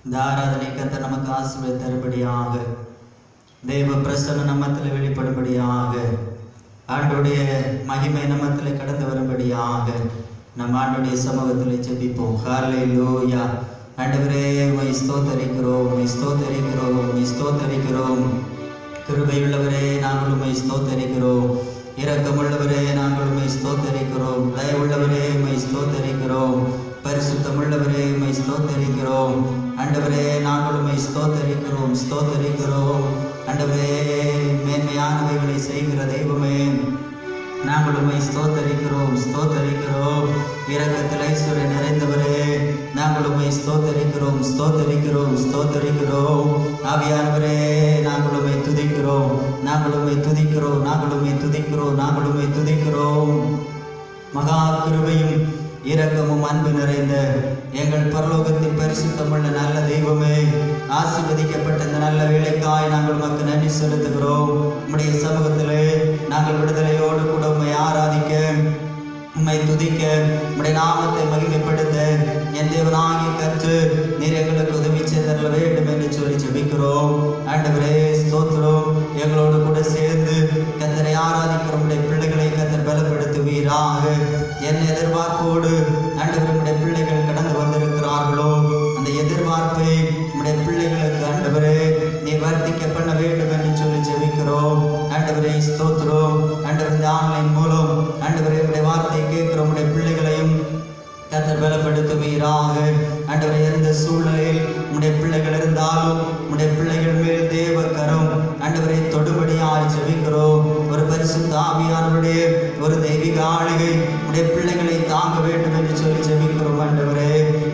இந்த ஆராதனை கர்த்தர் நமக்கு ஆசீர்வாதம் தரும்படியாக, தேவ பிரசன்னம் நம்மத்தில் வெளிப்படும்படியாக, ஆண்டவருடைய மகிமை நம்மத்தில் கடந்து வரும்படியாக நம் ஆண்டவருடைய சமூகத்தில் ஜெபிப்போம். ஹல்லேலூயா. ஆண்டவரே, உம்மை ஸ்தோத்தரிக்கிறோம், உம்மை ஸ்தோத்தரிக்கிறோம், உம்மை ஸ்தோத்தரிக்கிறோம். கிருபையுள்ளவரே, நாங்கள் உம்மை ஸ்தோத்தரிக்கிறோம். இரக்கமுள்ளவரே, நாங்கள் உம்மை ஸ்தோத்தரிக்கிறோம். தயவுள்ளவரே, உம்மை ஸ்தோத்தரிக்கிறோம். பரிசுத்தமுள்ளவரே, உம்மை ஸ்தோத்தரிக்கிறோம். ஆண்டவரே, நாங்கள் உம்மை ஸ்தோத்தரிக்கிறோம், ஸ்தோத்தரிக்கிறோம். ஆண்டவரே, மேன்மையானவைகளை செய்கிற தெய்வமே, நாங்கள் உம்மை ஸ்தோத்தரிக்கிறோம், ஸ்தோத்தரிக்கிறோம். இரக்கத்தில் ஐஸ்வர்யம் நிறைந்தவரே, நாங்கள் உம்மை ஸ்தோத்தரிக்கிறோம், ஸ்தோத்தரிக்கிறோம், ஸ்தோத்தரிக்கிறோம். ஆவியானவரே, நாங்கள் உம்மை துதிக்கிறோம், நாங்கள் உம்மை துதிக்கிறோம், நாங்கள் உம்மை துதிக்கிறோம், நாங்கள் உம்மை துதிக்கிறோம். மகா கிருபையும் இரக்கமும் அன்பு நிறைந்த எங்கள் பரலோகத்தின் பரிசுத்தமுள்ள நல்ல தெய்வமே, ஆசீர்வதிக்கப்பட்ட இந்த நல்ல வேலைக்காய் நாங்கள் உமக்கு நன்றி செலுத்துகிறோம். உம்முடைய சமூகத்திலே நாங்கள் விடுதலையோடு கூட உம்மை ஆராதிக்க, உம்மை துதிக்க, உம்முடைய நாமத்தை மகிமைப்படுத்த என் தேவனாகிய கர்த்தர் நீர் எங்களுக்கு உதவி செய்தருள வேண்டும் என்று சொல்லி ஜெபிக்கிறோம். ஆண்டவரே, ஸ்தோத்திரம். எங்களோடு கூட சேர்ந்து கர்த்தரை ஆராதிக்கிற உம்முடைய பிள்ளைகளை கர்த்தர் பலப்படுத்துவீராக. என் எதிர்பார்ப்போடு ஆண்டவர் உம்முடைய பிள்ளைகள் கடந்து வந்திருக்கிறார்களோ, அந்த எதிர்பார்ப்பை உம்முடைய பிள்ளைகளுக்கு ஆண்டவரே நீர் வர்த்திக்க பண்ண வேண்டும் என்று சொல்லி ஜெபிக்கிறோம். ஆண்டவரே, ஸ்தோத்திரம். ஆண்டவர், இந்த ஆன்லைன் மூலம் ஆண்டவரே உம்முடைய வார்த்தையை கேட்கிற உம்முடைய பிள்ளைகளையும் கர்த்தர் பலப்படுத்துவீராக. ஆண்டவரே, எந்த சூழ்நிலையில் உம்முடைய பிள்ளைகள் இருந்தாலும் உம்முடைய பிள்ளைகள் மேல் தேவ கரம் ஆண்டவரை தொடுபடியாய் ஜெபிக்கிறோம். ஒரு பரிசுத்த ஆவியானவருடைய ஒரு தெய்வீக ஆளுகை உம்முடைய பிள்ளைகளை தாங்க வேண்டும் என்று சொல்லி ஜெபிக்கிறோம். ஆண்டவரே,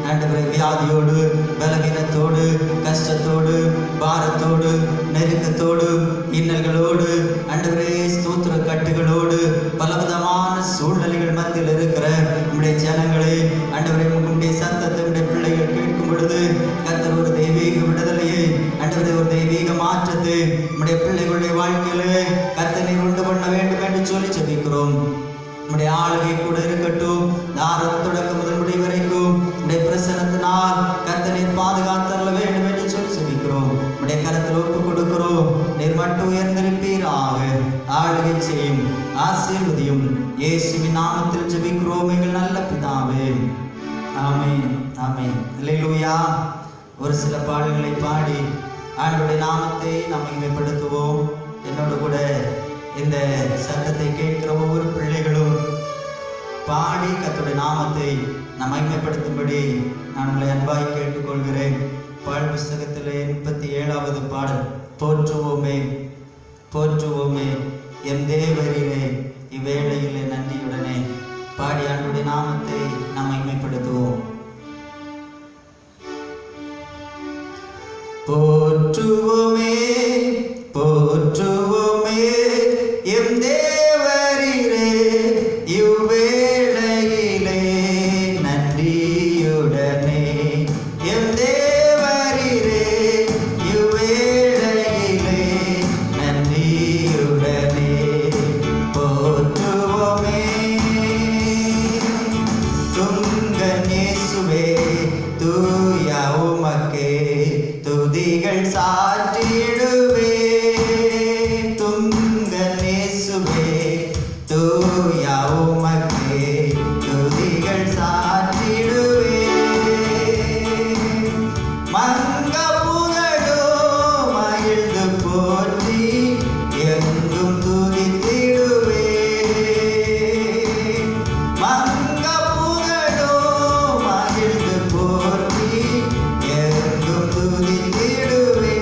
ஆண்டவரே, வியாதியோடு, பலவீனத்தோடு, கஷ்டத்தோடு, பாரத்தோடு, நெருக்கத்தோடு, இன்னல்களோடு, ஆண்டவரே, ஸ்தோத்திர கட்டுகளோடு, பலவிதமான சூழ்நிலைகள் மத்தியில் இருக்கிற உம்முடைய ஜனங்களை ஆண்டவரே, உம்முடைய சத்தத்தை உம்முடைய பிள்ளைகள் கேட்கும் பொழுது கர்த்தர் ஒரு தெய்வீக விடுதலையை, ஆண்டவரே, ஒரு தெய்வீக மாற்றத்தை உம்முடைய பிள்ளைகளுடைய வாழ்க்கையிலே கர்த்தர் நீர் உண்டு பண்ண வேண்டும் என்று சொல்லி ஜெபிக்கிறோம். உம்முடைய ஆளுகை கூட இருக்கட்டும். ஆரம்ப தொடக்கம் முதல் முடி வரைக்கும் உம்முடைய பிரசன்னத்தினால் கர்த்தர் நீர் பாதுகாத்தருள வேண்டும் என்று சொல்லி ஜெபிக்கிறோம். உம்முடைய கரத்தில் ஒப்பு கொடுக்கிறோம். நீர் மட்டும் உயர்ந்திருப்பீராக. ஆளுகை செய்யும், ஆசீர்வதியும். இயேசுவின் நாமத்தில் ஜெபிக்கிறோம் எங்கள் நல்ல பிதாவே. ஆமென், ஆமென். அல்லேலூயா. ஒரு சில பாடல்களை பாடி ஆண்டவருடைய நாமத்தை நாம் மகிமைப்படுத்துவோம். என்னோடு கூட இந்த சத்தத்தை கேட்கிற ஒவ்வொரு பிள்ளைகளும் பாடி கர்த்தருடைய நாமத்தை நாம் மகிமைப்படுத்தும்படி நான் உங்களை அன்பாய் கேட்டுக்கொள்கிறேன். பாடல் புஸ்தகத்திலே 37வது பாடல், போற்றுவோமே, போற்றுவோமே எம் தேவரீரே இவ்வேளையிலே நன்றியுடனே பாடி ஆண்டவருடைய நாமத்தை நாம் மகிமைப்படுத்துவோம். போற்றுவோமே, போற்றுவோமே எம் தேவரீரே இவ்வேளையிலே நன்றியுடனே. எம் தேவரீரே இவ்வேளையிலே நன்றியுடனே போற்றுவோமே. துங்கன் இயேசுவே தூய உமக்கே துதிகள் சாற்றிடுவே. துங்கன் இயேசுவே தூய உமக்கே துதிகள் சாற்றிடுவே. மங்க புகழோ மகிழ்ந்து போற்றி எங்கும் துதித்திடுவே. மங்க புகழோ மகிழ்ந்து போற்றி எங்கும் துதித்திடுவே.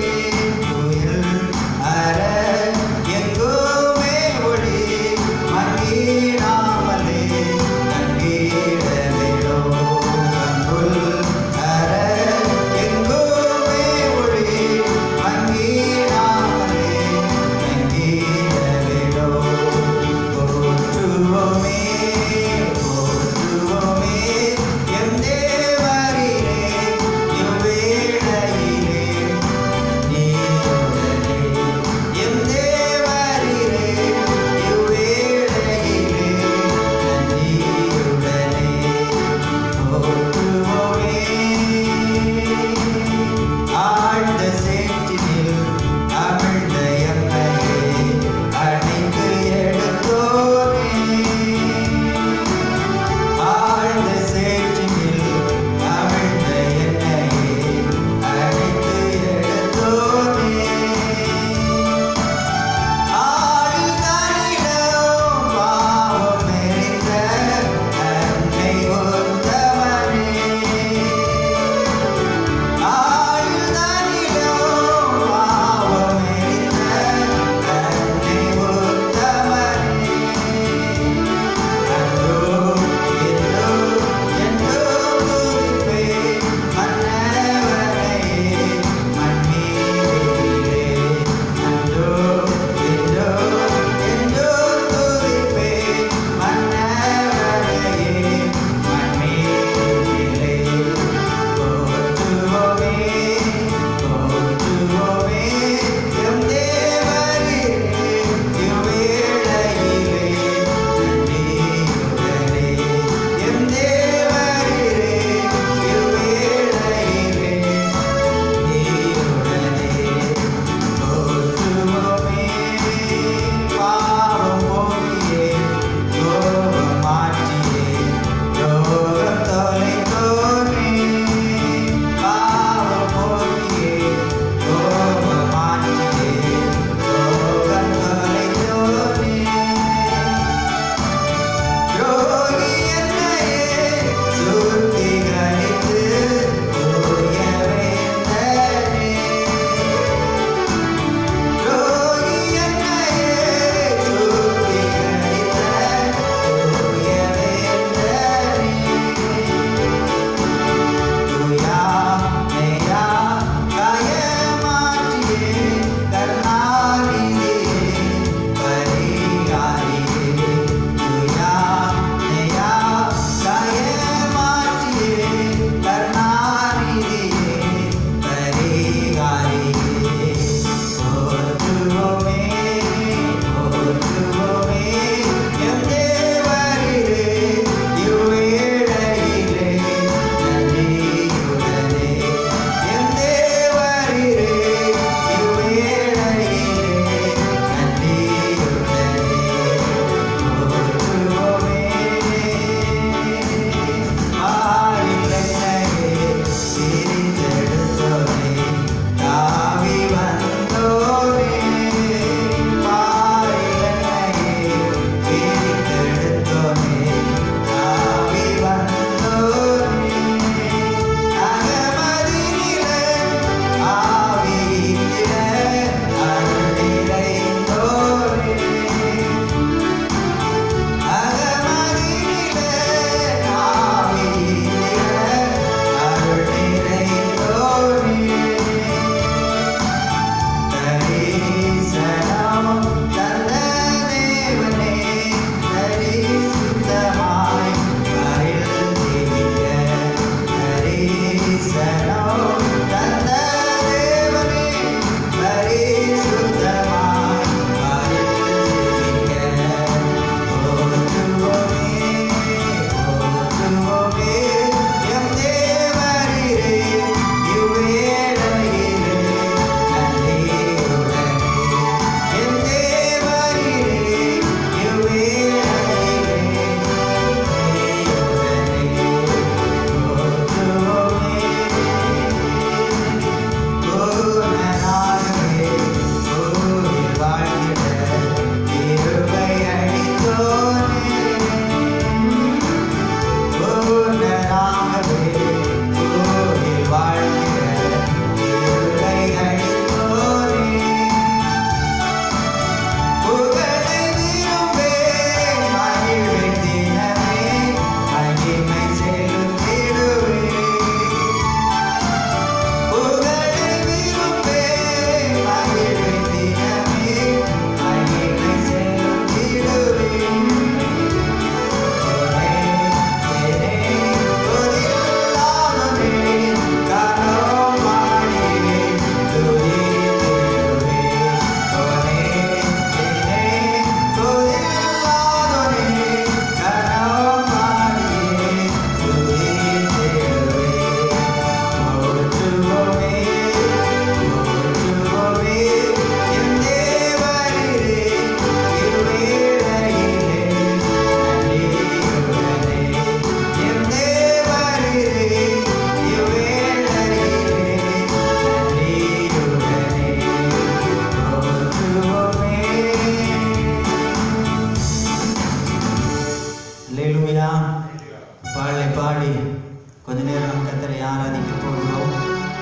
ஆராதிக்க போகிறோம்.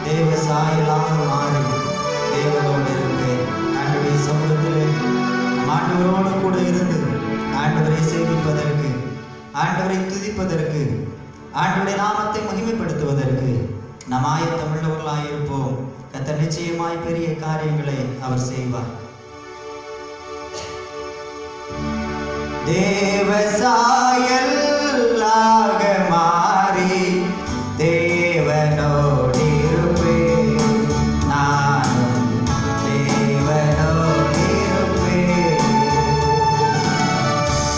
தேவ சாயலாக மாறி தேவனோடு இருந்து ஆண்டவருடைய சமூகத்திலே ஆண்டவரோடு கூட இருந்து ஆண்டவரை சேவிப்பதற்கு, ஆண்டவரை துதிப்பதற்கு, ஆண்டவருடைய நாமத்தை மகிமைப்படுத்துவதற்கு நாம் ஆயத்தமுள்ளவர்களாயிருப்போம். கர்த்தர் நிச்சயமாய் பெரிய காரியங்களை அவர் செய்வார். தேவ சாயலாக மாறி தேவனோடு இருப்பேன், நானும் தேவனோடு இருப்பேன்.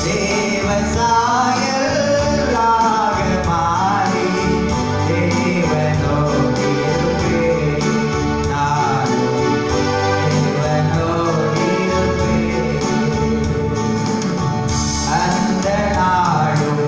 தேவ சாயலாக மாறி தேவனோடு இருப்பேன், நானும் தேவனோடு இருப்பேன். அந்த நாடும்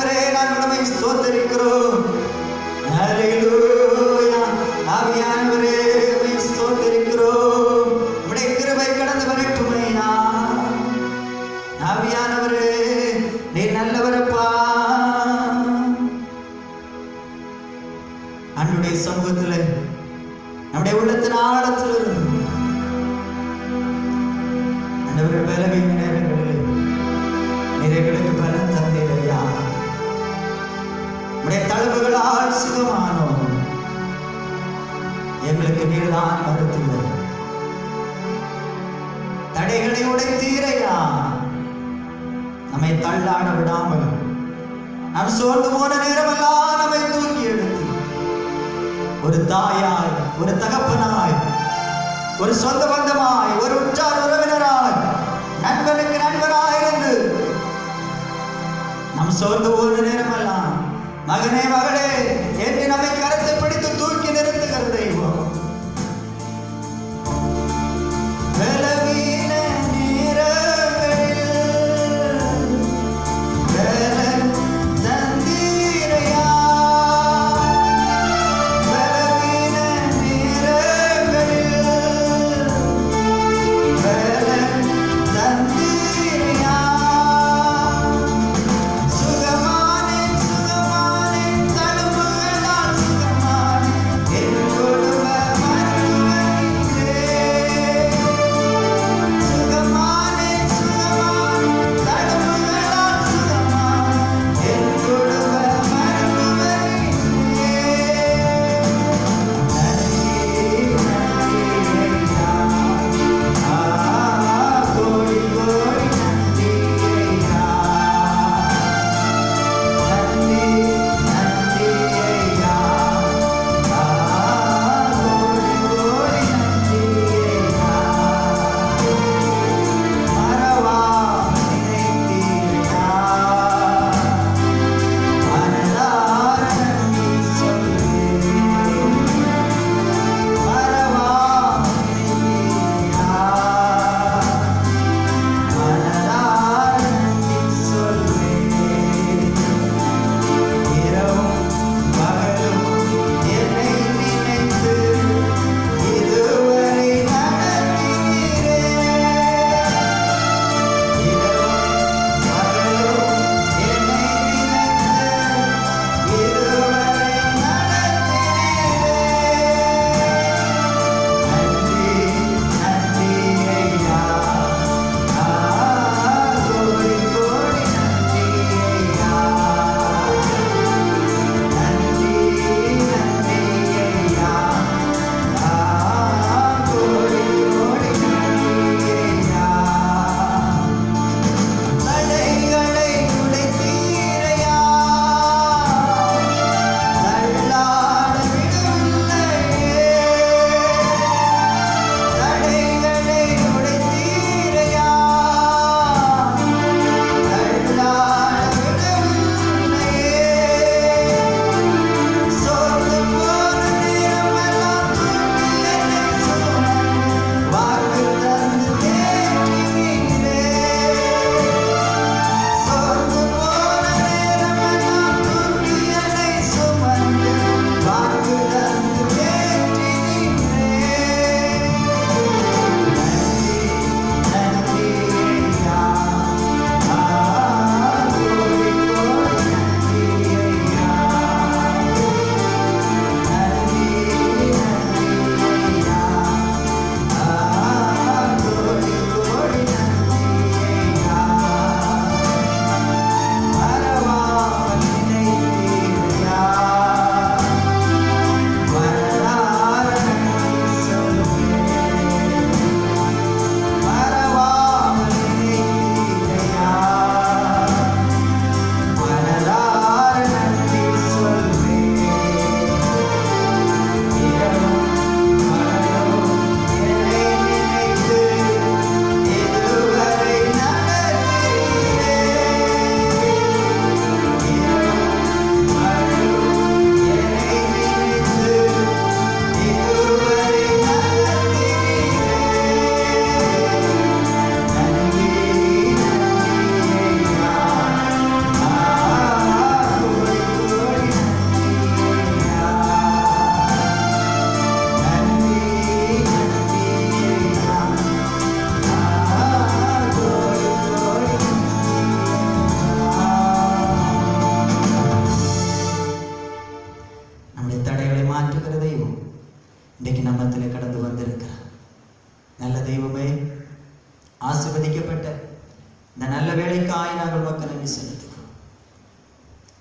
ஆவியானவரே நாங்கள் உம்மை ஸ்தோத்திரிக்கிறோம். ஹல்லேலூயா. ஆவியானவரே உம்மை ஸ்தோத்திரிக்கிறோம். உம்முடைய கிருபை கடந்து வரட்டும் ஐயா. ஆவியானவரே நீ நல்லவரப்பா. அன்னுடைய சமூகத்தில் நம்முடைய உள்ளத்தின் ஆழத்தில் அண்டவர்கள் பலவீன நேரங்களில் நிறைகளுக்கு பலன் தந்தீரையா. நம்முடைய தழும்புகளால் சுகமானோம். எங்களுக்கு நீர்தான் மருத்துவர். தடைகளை உடைத்தீரையா. நம்மை தள்ளாட விடாமல் நாம் சோர்ந்து போன நேரமெல்லாம் நம்மை தூக்கி எடுத்து ஒரு தாயாய், ஒரு தகப்பனாய், ஒரு சொந்த பந்தமாய், ஒரு உற்றார் உறவினராய், நண்பனுக்கு நண்பனாய் இருந்து நம் சோர்ந்து போன நேரமெல்லாம் மகனே மகளே என்று நம்மை கரத்தை பிடித்து தூக்கி நிறுத்துகிற தெய்வம். பலவீன நேரங்களில் பலன் தந்தீரையா. பலவீன நேரங்களில் பலன் தந்தீரையா. சுகமானேன் சுகமானேன் தழும்புகளால் சுகமானேன். என் கொடுமை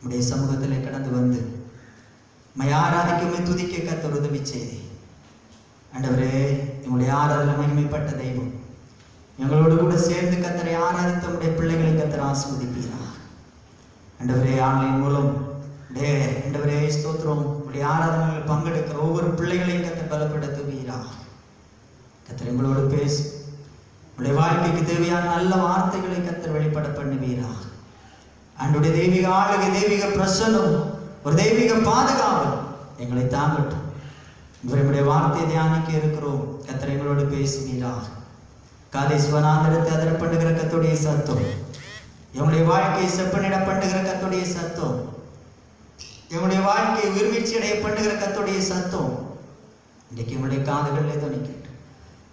நம்முடைய சமூகத்திலே கடந்து வந்து உம்மை ஆராதிக்க துதிக்க கர்த்தர் உதவி செய்தி. ஆண்டவரே, எங்களுடைய ஆராதனை மகிமைப்பட்ட தெய்வம், எங்களோடு கூட சேர்ந்து கர்த்தரை ஆராதித்த நம்முடைய பிள்ளைகளை கர்த்தர் ஆசீர்வதிப்பீராக. ஆண்டவரே, ஆன்லைன் மூலம் ஆண்டவரே ஸ்தோத்திரம், உங்களுடைய ஆராதனையில் பங்கெடுக்கிற ஒவ்வொரு பிள்ளைகளையும் கர்த்தர் பலப்படுத்துவீராக. கர்த்தர் எங்களோடு பேசு, உங்களுடைய வாழ்க்கைக்கு தேவையான நல்ல வார்த்தைகளை கர்த்தர் வெளிப்பட பண்ணுவீராக. ஆண்டவருடைய தெய்வீக ஆளுகை, தெய்வீக பிரசன்னம், ஒரு தெய்வீக பாதுகாவல் எங்களை தாங்கட்டும். இவருடைய வார்த்தையை தியானிக்க இருக்கிறோம். கர்த்தர் எங்களோடு பேசுவீராக. காதேஸ்வநாதரத்தை அதர பண்ணுகிற கர்த்தருடைய சத்தம், எங்களுடைய வாழ்க்கையை செப்பனிட பண்ணுகிற கர்த்தருடைய சத்தம், எங்களுடைய வாழ்க்கையை உயிர்வீழ்ச்சி அடைய பண்ணுகிற கர்த்தருடைய சத்தம் இன்றைக்கு எங்களுடைய காதுகளிலே துணிக்கட்டும்.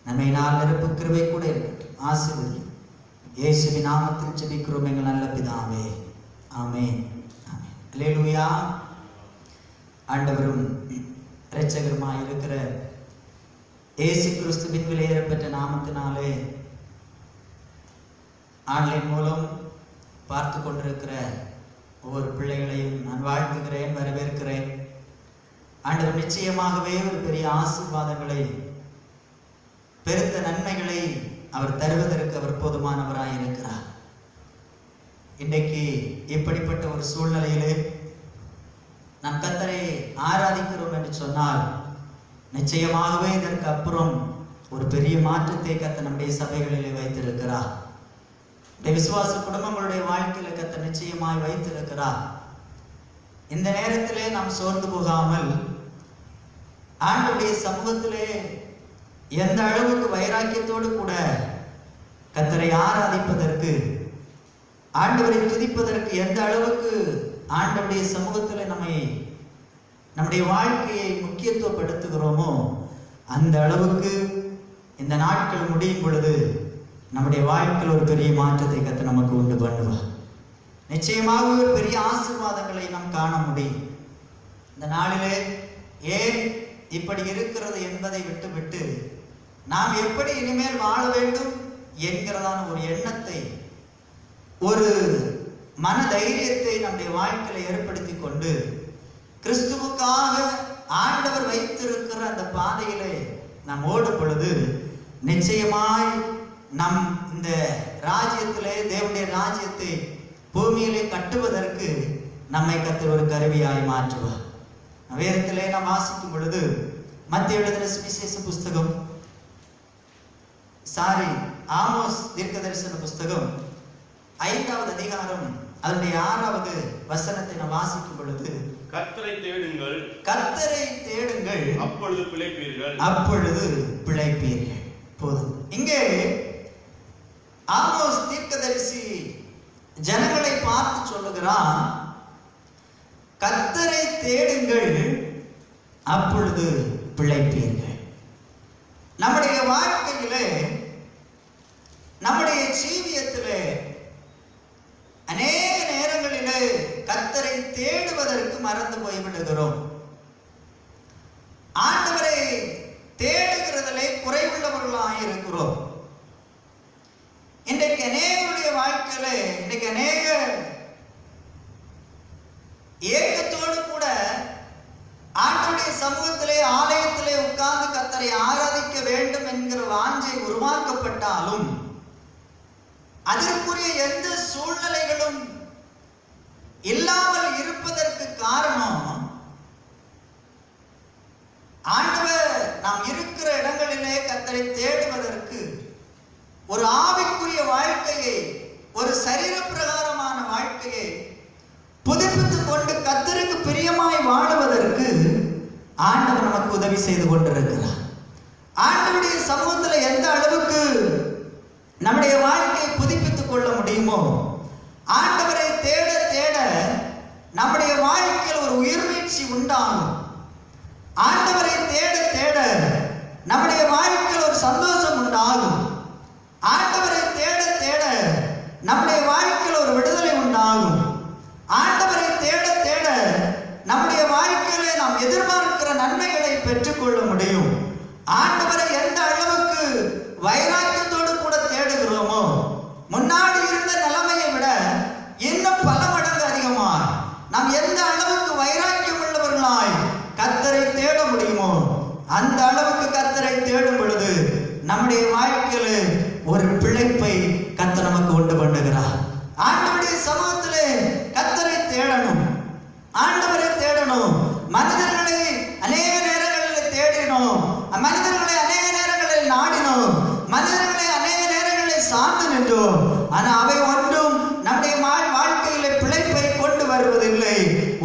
நம்மை நாள் நிரப்பு கிருபை கூட இருக்கட்டும். ஆசீர்வதியும் இயேசுவின் நாமத்தில் ஜெபிக்கிறோம் எங்கள் நல்ல பிதாவே, ஆமென். அல்லேலூயா. ஆண்டவரும் இரட்சகருமாய் இருக்கிற இயேசு கிறிஸ்துவின் விலையேறப்பெற்ற நாமத்தினாலே ஆன்லைன் மூலம் பார்த்து கொண்டிருக்கிற ஒவ்வொரு பிள்ளைகளையும் நான் வாழ்த்துகிறேன், வரவேற்கிறேன். ஆண்டவர் நிச்சயமாகவே ஒரு பெரிய ஆசீர்வாதங்களை, பெருத்த நன்மைகளை அவர் தருவதற்கு அவர் போதுமானவராய் இருக்கிறார். இன்றைக்கு இப்படிப்பட்ட ஒரு சூழ்நிலையிலே நாம் கர்த்தரை ஆராதிக்கிறோம் என்று சொன்னால் நிச்சயமாகவே இதற்கு அப்புறம் ஒரு பெரிய மாற்றத்தை கர்த்தர் நம்முடைய சபைகளிலே வைத்திருக்கிறார். விசுவாச குடும்பங்களுடைய வாழ்க்கையில கர்த்தர் நிச்சயமாய் வைத்திருக்கிறார். இந்த நேரத்திலே நாம் சோர்ந்து போகாமல் ஆண்டவருடைய சமூகத்திலே எந்த அளவுக்கு வைராக்கியத்தோடு கூட கர்த்தரை ஆராதிப்பதற்கு, ஆண்டவரை துதிப்பதற்கு எந்த அளவுக்கு ஆண்டவருடைய சமூகத்தில் நம்முடைய வாழ்க்கையை முக்கியத்துவப்படுத்துகிறோமோ அந்த அளவுக்கு இந்த நாட்கள் முடியும் பொழுது நம்முடைய வாழ்க்கையில் ஒரு பெரிய மாற்றத்தை கர்த்தர் நமக்கு உண்டு பண்ணுவார். நிச்சயமாக ஒரு பெரிய ஆசீர்வாதங்களை நாம் காண முடியும். இந்த நாளிலே ஏன் இப்படி இருக்கிறது என்பதை விட்டுவிட்டு நாம் எப்படி இனிமேல் வாழ வேண்டும் என்கிறதான ஒரு எண்ணத்தை, ஒரு மன தைரியத்தை நம்முடைய வாழ்க்கையில ஏற்படுத்தி கொண்டு கிறிஸ்துவுக்காக ஆண்டவர் வைத்திருக்கிற அந்த பாதையிலே நாம் ஓடும் பொழுது நிச்சயமாய் நம் இந்த ராஜ்யத்திலே, தேவனுடைய ராஜ்யத்தை பூமியிலே கட்டுவதற்கு நம்மை கர்த்தர் ஒரு கருவியாய் மாற்றுவார். வேதத்திலே நாம் வாசிக்கும் பொழுது மத்தேயு எழுதின சுவிசேஷ புஸ்தகம், ஆமோஸ் தீர்க்கதரிசன புஸ்தகம் 5வது அதிகாரம் அதனுடைய 6வது வசனத்தை நாம் வாசிக்கும் பொழுது, கர்த்தரை தேடுங்கள், கர்த்தரை தேடுங்கள், அப்பொழுது பிழைப்பீர்கள், அப்பொழுது பிழைப்பீர்கள். போதும். இங்கே ஆமோஸ் தீர்க்கதரிசி ஜனங்களை பார்த்து சொல்லுகிறான், கர்த்தரை தேடுங்கள், அப்பொழுது பிழைப்பீர்கள். நம்முடைய வாழ்க்கையிலே, நம்முடைய ஜீவியத்திலே அநேக நேரங்களிலே கர்த்தரை தேடுவதற்கு மறந்து போய்விடுகிறோம். ஆண்டவரை தேடுகிறதிலே குறைவுள்ளவர்களாக இருக்கிறோம். இன்றைக்கு அநேகருடைய வாழ்க்கையில இன்றைக்கு அநேக ஏக்கத்தோடு கூட ஆண்டவருடைய சமூகத்திலே, ஆலயத்திலே உட்கார்ந்து கர்த்தரை ஆராதிக்க வேண்டும் என்கிற வாஞ்சை உருவாக்கப்பட்டாலும் அதற்குரிய எந்த சூழ்நிலைகளும் இல்லாமல் இருப்பதற்கு காரணம், ஆண்டவர் நாம் இருக்கிற இடங்களிலே கர்த்தரை தேடுவதற்கு ஒரு ஆவிக்குரிய வாழ்க்கையை, ஒரு சரீர பிரகாரமான வாழ்க்கையை புதுப்பித்துக் கொண்டு கர்த்தருக்கு பிரியமாய் வாழுவதற்கு ஆண்டவர் நமக்கு உதவி செய்து கொண்டிருக்கிறார். ஆண்டவருடைய சமூகத்தில் எந்த அளவுக்கு நம்முடைய வாழ்க்கையை புதுப்பித்துக் கொள்ள முடியுமோ, ஆண்டவரை தேட தேட நம்முடைய வாழ்க்கையில் ஒரு உயிர்வீழ்ச்சி உண்டாகும். ஆண்டவரை தேட தேட நம்முடைய வாழ்க்கையில் ஒரு சந்தோஷம் உண்டாகும். ஆண்டவரை தேட தேட நம்முடைய வாழ்க்கையில் ஒரு விடுதலை உண்டாகும். ஆண்டவரை தேட தேட நம்முடைய வாழ்க்கையிலே நாம் எதிர்பார்க்கிற நன்மைகளை பெற்றுக்கொள்ள முடியும். ஆண்டவரை எந்த அளவுக்கு வைராக்கியத்தோடு கூட தேடுகிறோமோ, முன்னாடி இருந்த நிலைமையை விட இன்னும் பல மடங்கு அதிகமாக நாம் நாம் எந்த அளவுக்கு வைராக்கியம் உள்ளவர்களாய் கர்த்தரை தேட முடியுமோ அந்த அளவுக்கு கர்த்தரை தேடும் பொழுது நம்முடைய வாழ்க்கையில ஒரு பிழைப்பை கர்த்தர் நமக்கு உண்டு பண்ணுகிறார். ஆண்டவருடைய சமூகத்திலே கர்த்தரை தேடணும், ஆண்டவரை தேடணும். மனிதர்களை அநேக நேரங்களில் தேடினோம், மனிதர்களை அநேக நேரங்களில் நாடினோம், மனிதர்களை அநேக நேரங்களில் சார்ந்து நின்றோம். ஆனால் அவை ஒன்றும் நம்முடைய வாழ்க்கையில பிழைப்பை கொண்டு வருவதில்லை.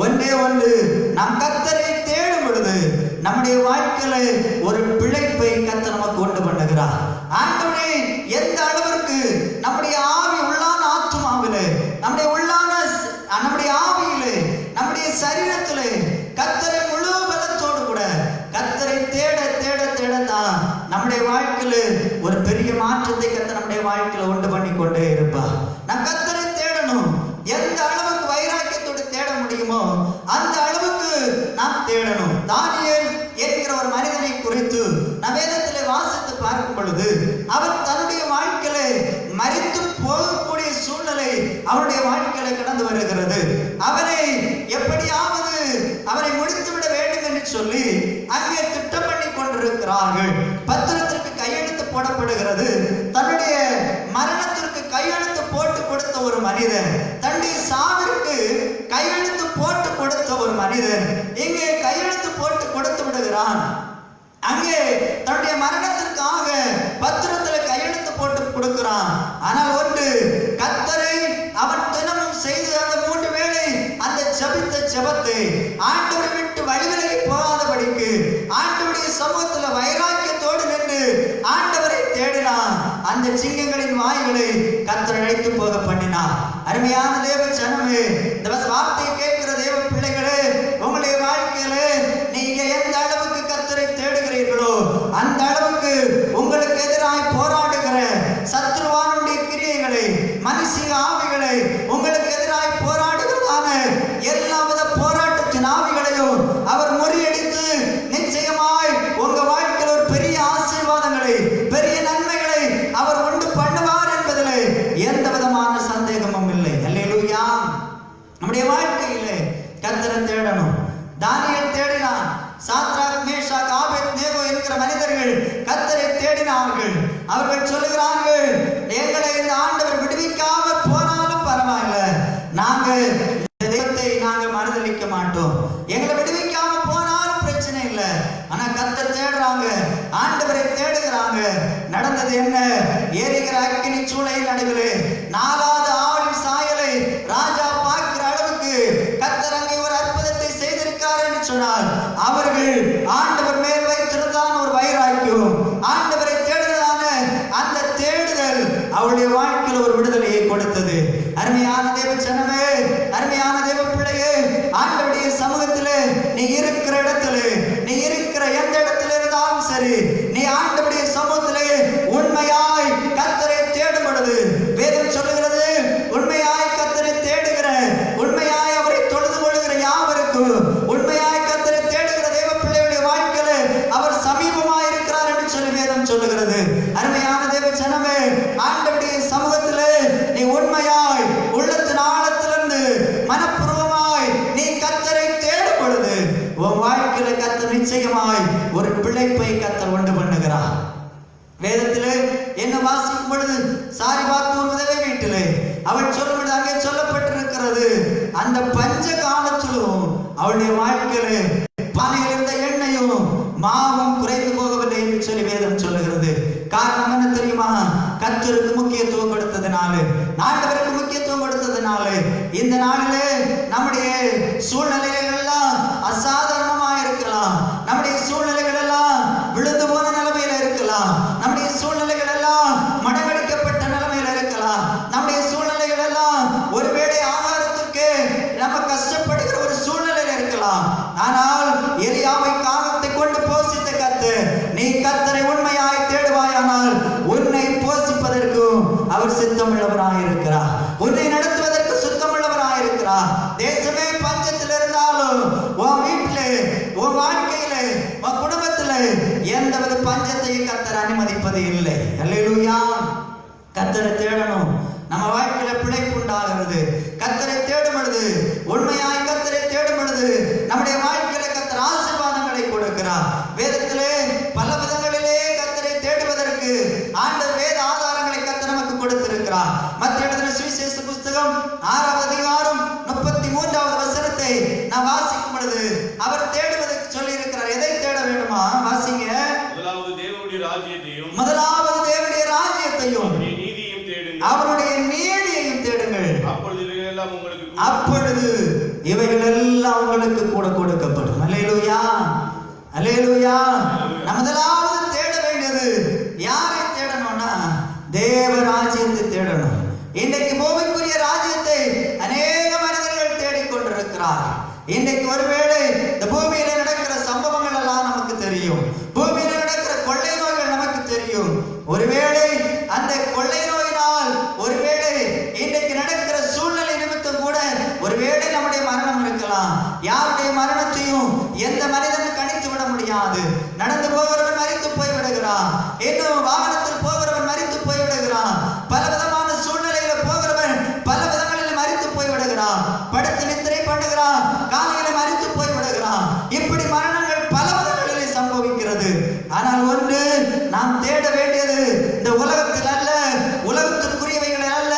ஒன்றே ஒன்று, நாம் கர்த்தரை தேடும் பொழுது நம்முடைய வாழ்க்கையில ஒரு பிழைப்பை கர்த்தர் நமக்கு கொண்டு பண்ணுகிறார். ஆண்டவரே, எந்த அளவிற்கு நம்முடைய ஆவி உள்ளான ஆத்துமாவிலே, நம்முடைய உள்ளான நம்முடைய ஆவியிலே, நம்முடைய சரீரத்திலே கர்த்தரை முழு பலத்தோடு கூட கர்த்தரை தேட தேட தேடத்தான் நம்முடைய வாழ்க்கையில ஒரு பெரிய மாற்றத்தை கர்த்தர் நம்முடைய வாழ்க்கையில உண்டு பண்ணி கொண்டே இருப்பார். நாம் கர்த்தரை தேடணும். எந்த அளவுக்கு வைராக்கியத்தோடு தேட முடியுமோ அந்த அளவுக்கு நாம் தேடணும். தானியேல் என்கிற ஒரு மனிதனை குறித்து நாம் வேதத்திலே வாசித்து பார்க்கும் பொழுது அவர் தன்னுடைய வாழ்க்கையில மரித்து போகக்கூடிய சூழ்நிலை அவருடைய வாழ்க்கையில கடந்து வருகிறது. அவனை எப்படியாவது அவனை முடித்துவிட வேண்டும் என்று சொல்லி அங்கே திட்டம் பண்ணி கொண்டிருக்கிறார்கள். பத்திரத்திற்கு கையெழுத்து போடப்படுகிறது. தன்னுடைய மரணத்திற்கு கையெழுத்து போட்டு கொடுத்த ஒரு மனிதன், தன்னுடைய சாவிற்கு கையெழுத்து போட்டு கொடுத்த ஒரு மனிதன் இங்கே கையெழுத்து போட்டு கொடுத்து விடுகிறான். அங்கே தன்னுடைய மரணத்திற்காக பத்திரத்தில் கையெழுத்து போட்டு கொடுக்கிறான். ஆனால் ஒன்று, கர்த்தரை அவன் தினமும் செய்து அந்த 3 வேளை அந்த ஜெபித்த ஜெபத்தை ஆண்டவரை விட்டு வழிவிலகி போகாதபடிக்கு ஆண்டவருடைய சமூகத்தில் வைராக்கியத்தோடு நின்று ஆண்டவரை தேடினான். அந்த சிங்கங்களின் வாய்களை கர்த்தர் அழைத்து போக பண்ணினார். அருமையான தேவ ஜனமே, இந்த வார்த்தையை கேட்கிற தேவ பிள்ளைகளே, உங்களுடைய வாழ்க்கையிலே நீங்க எந்த அளவுக்கு கர்த்தரை தேடுகிறீர்களோ அந்த அளவுக்கு உங்களுக்கு எதிராய் போராடுகிற சத்துருவானுடைய கிரியைகளை, மனுஷிய ஆவிகளை, உங்களுக்கு எதிராய் போராடுகிறதான எல்லாவித போராட்டத்தின் ஆவிகளையும் அவர் முறியடித்து நிச்சயமாய் உங்க வாழ்க்கையில் ஒரு பெரிய ஆசீர்வாதங்களை, பெரிய நன்மைகளை அவர் உண்டு பண்ணுவார் என்பதிலே எந்த விதமான சந்தேகமும் இல்லை. அல்லேலூயா. நம்முடைய வாழ்க்கையிலே கர்த்தரை தேடணும். தானியேல் தேடினான். சாத்ராக், மேஷாக், ஆபேத்நேகோ என்கிற மனிதர்கள் கர்த்தரை தேடினார்கள். அவர்கள் சொல்லுகிறார்கள், எங்களை இந்த ஆண்டவர் விடுவிக்காமல் போனாலும் பரவாயில்லை, நாங்கள் இந்த தெய்வத்தை நாங்கள் மறுதலிக்க மாட்டோம், எங்களை விடுவிக்காம போனாலும் பிரச்சனை இல்லை. ஆனா கர்த்தர் தேடுறாங்க, ஆண்டவரை தேடுகிறாங்க. நடந்தது என்ன? ஏறிகிற அக்கினி சூளை நடுவிலே 4வது ஆளின் சாயலை ராஜா பார்க்கிற அளவுக்கு கர்த்தர் அங்கே ஒரு அற்புதத்தை செய்திருக்கார் என்று சொன்னார். அவர்கள் ஆண்டவர் மேல் வைத்திருந்தான் ஒரு வைராக்கியம், ஆண்டவரை தேடுவதான அந்த தேடுதல் அவருடைய வாழ்க்கையில் ஒரு விடுதலையை கொடுத்தது. அருமையான தேவ ஜனமே, அருமையான தேவ பிள்ளையே, ஆண்டவருடைய சமூகத்திலே நீ இருக்கிற இடத்திலே, நீ இருக்கிற எந்த இடத்துல இருந்தாலும் சரி, நீ ஆண்டவருடைய சமூகத்திலே உண்மையாய் கர்த்தரை தேடும் பொழுது வேதம் சொல்லுகிறது, உண்மையாய் கர்த்தரை தேடுகிற, உண்மையாய் அவரை தொழுது கொள்ளுகிற யாவருக்கும், உண்மையாய் கர்த்தரை தேடுகிற தேவ பிள்ளையுடைய வாழ்க்கையில அவர் சமீபமாய் இருக்கிறார் என்று சொல்லி வேதம் சொல்லுகிறது. அருமையான தேவ ஜனமே, ஆண்டவருடைய சமூகத்திலே நீ உண்மையாய் உள்ளத்தின் ஆழத்திலிருந்து மனப்பூர்வமாய் நீ கர்த்தரை தேடும் பொழுது உன் வாழ்க்கையில கர்த்தர் நிச்சயமாய் ஒரு பிழைப்பை கர்த்தர் உண்டு பண்ணுகிறார். வேதத்திலே என்ன வாசிக்கும் பொழுது சாரிபாத் ஒரு விதவை வீட்டிலே அவள் சொல்லுவது அங்கே சொல்லப்பட்டிருக்கிறது, அந்த பஞ்ச காலத்திலும் அவளுடைய வாழ்க்கையிலே பானையில் இருந்த எண்ணெயும் மாவும் குறைந்து போகவில்லை என்று சொல்லி வேதம் சொல்லுகிறது. காரணம் என்ன தெரியுமா? கர்த்தருக்கு முக்கியத்துவம் கொடுத்ததுனால, ஆண்டவருக்கு முக்கியத்துவம் கொடுத்ததுனால. இந்த நாளிலே நம்முடைய சூழ்நிலைகள் எல்லாம் அசாதாரணமா இருக்கலாம், நம்முடைய சூழ்நிலைகள் எல்லாம் விழுந்து போன நிலைமையில இருக்கலாம், நம்முடைய சூழ்நிலைகள் எல்லாம் மடங்கடிக்கப்பட்ட நிலைமையில இருக்கலாம், நம்முடைய சூழ்நிலைகள் எல்லாம் ஒருவேளை ஆகாரத்திற்கு நம்ம கஷ்டப்படுகிற ஒரு சூழ்நிலையில இருக்கலாம். ஆனால் எலியாவை காகத்தை கொண்டு போஷித்த கர்த்தர், நீ கர்த்தரை உண்மையாய் தேடுவாயானால் உன்னை போஷிப்பதற்கும் அவர் சித்தமுள்ளவராயிருக்கிறார், உன்னை நடத்துவதற்கு சுத்தமுள்ளவராயிருக்கிறார். தேசமே பஞ்சத்தில் இருந்தாலும் உன் வீட்டிலே, உன் வாழ்க்கையிலே, உன் குடும்பத்திலே எந்தவித பஞ்சத்தையும் கர்த்தர் அனுமதிப்பது இல்லை. அல்லேலூயா. கர்த்தரை தேடணும். நம்ம வாழ்க்கையில பிழைப்பு உண்டாகிறது. கர்த்தரை தேடும் பொழுது, உண்மையாய் கர்த்தரை நம்முடைய வாழ்க்கையில கர்த்தர் ஆசீர்வாதங்களை கொடுக்கிறார். வேதத்திலே பல விதங்களிலே கர்த்தரை தேடுவதற்கு ஆண்டவர் வேத ஆதாரங்களை கர்த்தர் நமக்கு கொடுத்திருக்கிறார். மத்திய எழுதின சுவிசேஷ புஸ்தகம் 6வது அதிகாரம் 33வது வசனத்தை நான் வாசிக்கும் பொழுது அவர் தேடுவதற்கு சொல்லி இருக்கிறார். எதை தேட வேண்டுமா? வாசிங்க. முதலாவது தேவனுடைய ராஜ்யத்தையும் அவருடைய நீதியையும் தேடுங்கள், அப்பொழுது இவைகள் எல்லாம் உங்களுக்கு கூட கொடுக்கப்படும். அல்லேலூயா, அல்லேலூயா. முதலாவது தேட வேண்டியது யாரை தேடணும்னா தேவ ராஜ்யத்தை தேடணும். இன்றைக்கு பூமிக்குரிய ராஜ்யத்தை அநேக மனிதர்கள் தேடிக்கொண்டிருக்கிறார். இன்றைக்கு ஒருவேளை இந்த பூமியில நடக்கிற சம்பவங்கள் எல்லாம் நமக்கு தெரியும். பூமியில நடக்கிற கொள்ளை நோய்கள் நமக்கு தெரியும். ஒருவேளை அந்த கொள்ளை நோயினால் ஒருவேளை இன்றைக்கு நடக்கிற சூழ்நிலை நிமித்தம் கூட ஒருவேளை நம்முடைய மரணம் இருக்கலாம். யாருடைய மரணத்தையும் எந்த மனிதனும் கணித்து விட முடியாது. நடந்து போகிறவன் மரித்து போய் விடுகிறான், இன்னும் வாகனத்தில் போகிறவன் மரித்து போய் விடுகிறான், பல விதமான சூழ்நிலையில போகிறவன் பல விதங்களில் மரித்து போய் விடுகிறான், படுத்து நித்திரை பண்ணுகிறான், காலையில மரித்து போய் விடுகிறான். இப்படி மரணங்கள் பல விதங்களிலே சம்பவிக்கிறது. ஆனால் ஒன்று நாம் தேட வேண்டியது இந்த உலகத்தில் அல்ல, உலகத்திற்குரியவைகளை அல்ல,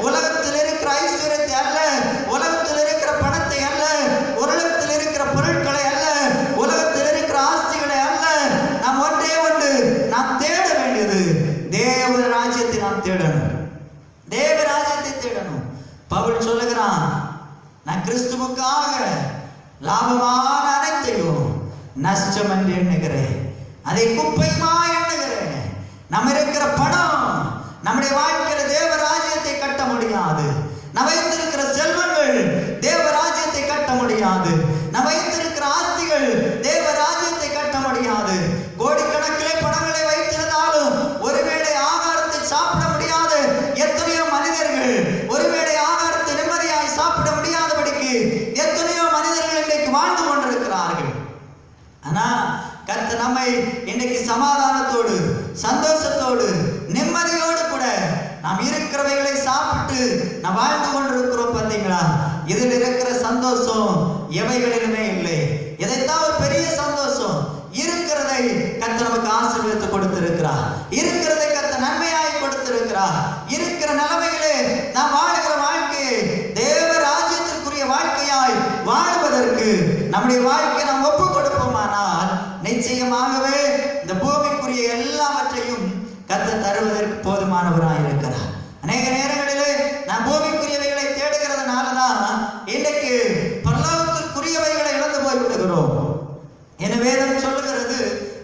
உலகத்தில் இருக்கிற ஐஸ்வர்யத்தை அல்ல, உலகத்தில் இருக்கிற பணத்தை அல்ல, உலகத்தில் இருக்கிற பொருட்களை அல்ல, உலகத்தில் இருக்கிற ஆஸ்திகளை அல்ல. நாம் ஒன்றே ஒன்று நாம் தேட வேண்டியது தேவ ராஜ்யத்தை நாம் தேடணும். தேவ ராஜ்யத்தை தேடணும். பவுல் சொல்லுகிறான், நான் கிறிஸ்துவுக்காக லாபமான அனைத்தையும் நஷ்டம் என்று எண்ணுகிறேன், அதை குப்பையுமா எண்ணுகிறேன். நம்ம இருக்கிற பணம் நம்முடைய வாழ்க்கையில தேவ ராஜ்யத்தை கட்ட முடியாது. நம்ம வைத்திருக்கிற செல்வங்கள் தேவ ராஜ்யத்தை கட்ட முடியாது. நம்ம வைத்திருக்கிற ஆஸ்திகள் தேவ ராஜ்யத்தை கட்ட முடியாது. கோடிக்கணக்கிலே பணங்களை வைத்திருந்தாலும் ஒருவேளை ஆகாரத்தை சாப்பிட முடியாத எத்தனையோ மனிதர்கள், ஒருவேளை ஆகாரத்தை நிம்மதியாய் சாப்பிட முடியாதபடிக்கு எத்தனையோ மனிதர்கள் இன்றைக்கு வாழ்ந்து கொண்டிருக்கிறார்கள். ஆனா கர்த்தர் நம்மை இன்றைக்கு சமாதானத்தோடு, சந்தோஷத்தோடு, நிம்மதியோடு கூட நாம் இருக்கிறவைகளை சாப்பிட்டு நாம் வாழ்ந்து கொண்டிருக்கிறோம். பார்த்தீங்களா? இதில் இருக்கிற சந்தோஷம் எவைகளிலுமே இல்லை. இதைத்தான் ஒரு பெரிய சந்தோஷம். இருக்கிறதை கர்த்தர் நமக்கு ஆசீர்வாதத்தை கொடுத்திருக்கிறார். இருக்கிறதை கர்த்தர் நன்மையாய் கொடுத்திருக்கிறார். இருக்கிற நிலைமையிலே நாம் வாழ்கிற வாழ்க்கையை தேவ ராஜ்யத்திற்குரிய வாழ்க்கையாய் வாழ்வதற்கு நம்முடைய வாழ்க்கையை நாம் ஒப்பு கொடுப்போமானால் நிச்சயமாகவே இந்த பூமிக்குரிய எல்லாவற்றையும் கர்த்தர் தருவதற்கு போதுமானவராய் இருக்கிறார். அநேக நேரங்களிலே நாம் பூமிக்குரியவைகளை தேடுகிறதுனாலதான் இன்றைக்கு பரலோகத்திற்குரியவைகளை இழந்து போய் விடுகிறோம். என வேதம் சொல்லுகிறது,